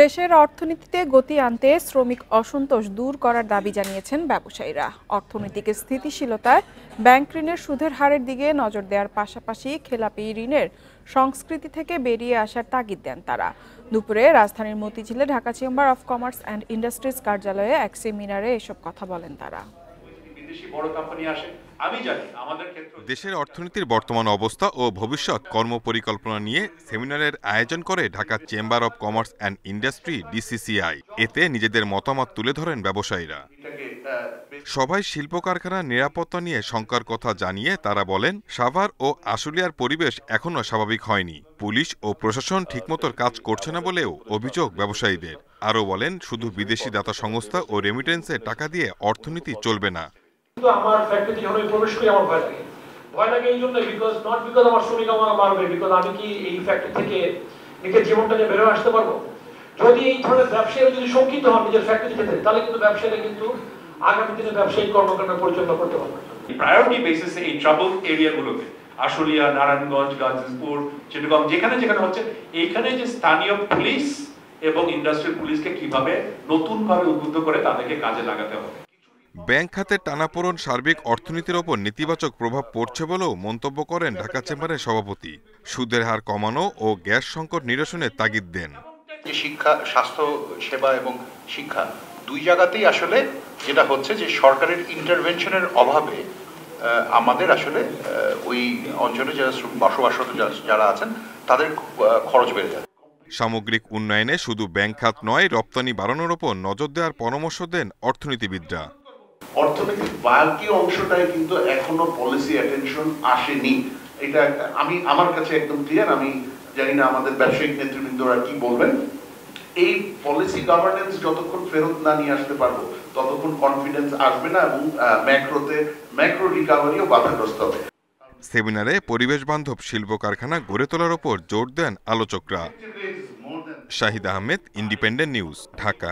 দেশের অর্থনীতিতে গতি আনতে শ্রমিক অসন্তোষ দূর করার দাবি জানিয়েছেন ব্যবসায়ীরা। অর্থনৈতিক স্থিতিশীলতায় ব্যাংক ঋণের সুদের হারের দিকে নজর দেওয়ার পাশাপাশি খেলাপি ঋণের সংস্কৃতি থেকে বেরিয়ে আসার তাগিদ দেন তারা। দুপুরে রাজধানীর মতিঝিলে Dhaka chamber of commerce and industries কার্যালয়ে এক সেমিনারে এসব কথা বলেন তারা। দেশের অর্থনীতির বর্তমান অবস্থা ও ভবিষ্যৎ কর্মপরিকল্পনা নিয়ে সেমিনারের আয়োজন করে Dhaka chamber of commerce and industry DCCI. এতে নিজেদের মতামত তুলে ধরেন ব্যবসায়ীরা। সবাই শিল্প কারখানার নিরাপত্তা নিয়ে শঙ্কার কথা জানিয়ে তারা বলেন, সাভার ও আশুলিয়ার পরিবেশ এখনো স্বাভাবিক হয়নি। পুলিশ ও প্রশাসন ঠিকমতো কাজ করছে না বলেও অভিযোগ ব্যবসায়ীদের। আরও বলেন, শুধু বিদেশি দাতা সংস্থা ও রেমিটেন্সের টাকা দিয়ে অর্থনীতি চলবে না। আমার ফ্যাক্টরিতে যখন প্রবেশ করি আমার ভয় লাগে এই জন্য, বিকজ আমার শ্রমিক আমার মারবে, বিকজ আমি কি এই ফ্যাক্টরি থেকে নিজের জীবনটাকে বের হয়ে আসতে পারবো? যদি এই ধরনের ব্যবসায়ীরা যদি শঙ্কিত হন নিজের ফ্যাক্টরি থেকে, তাহলে কিন্তু ব্যবসায়ীরা কিন্তু আগামী দিনে ব্যবসায়িক কর্মকাণ্ড পরিচালনা করতে পারবে। প্রায়োরিটি বেসিসে এই ট্রাবল এরিয়াগুলোতে আশুলিয়া, নারায়ণগঞ্জ, গাজীপুর, চিটাগং যেখানে যেখানে হচ্ছে, এইখানে যে স্থানীয় পুলিশ এবং ইন্ডাস্ট্রিয়াল পুলিশকে কিভাবে নতুনভাবে উদ্বুদ্ধ করে তাদেরকে কাজে লাগাতে হবে। ব্যাংক খাতের টানাপোড়েন সার্বিক অর্থনীতির ওপর নেতিবাচক প্রভাব পড়ছে বলেও মন্তব্য করেন ঢাকা চেম্বারের সভাপতি। সুদের হার কমানো ও গ্যাস সংকট নিরসনের তাগিদ দেন। শিক্ষা, স্বাস্থ্য সেবা এবং শিক্ষা দুই জায়গাতেই আসলে যেটা হচ্ছে যে সরকারের ইন্টারভেনশনের অভাবে আমাদের আসলে ওই অঞ্চলে যারা বসবাসরত যারা আছেন তাদের খরচ বেড়ে যায়। সামগ্রিক উন্নয়নে শুধু ব্যাংক খাত নয়, রপ্তানি বাড়ানোর ওপর নজর দেওয়ার পরামর্শ দেন অর্থনীতিবিদরা। অর্থনৈতিক বাকি অংশটায় কিন্তু এখনো পলিসি অ্যাটেনশন আসেনি। এটা আমার কাছে একদম ক্লিয়ার। আমি জানি না আমাদের ব্যবসায়িক নেতৃবৃন্দরা কি বলবেন। এই পলিসি গভর্নেন্স যতক্ষণ ফেরত না নিয়ে আসতে পারবো ততক্ষণ কনফিডেন্স আসবে না এবং ম্যাক্রো রিকভারিও বাধাগ্রস্ত হবে। সেমিনারে পরিবেশ বান্ধব শিল্প কারখানা গড়ে তোলার ওপর জোর দেন আলোচকরা। Shahid Ahmed, independent news, Dhaka.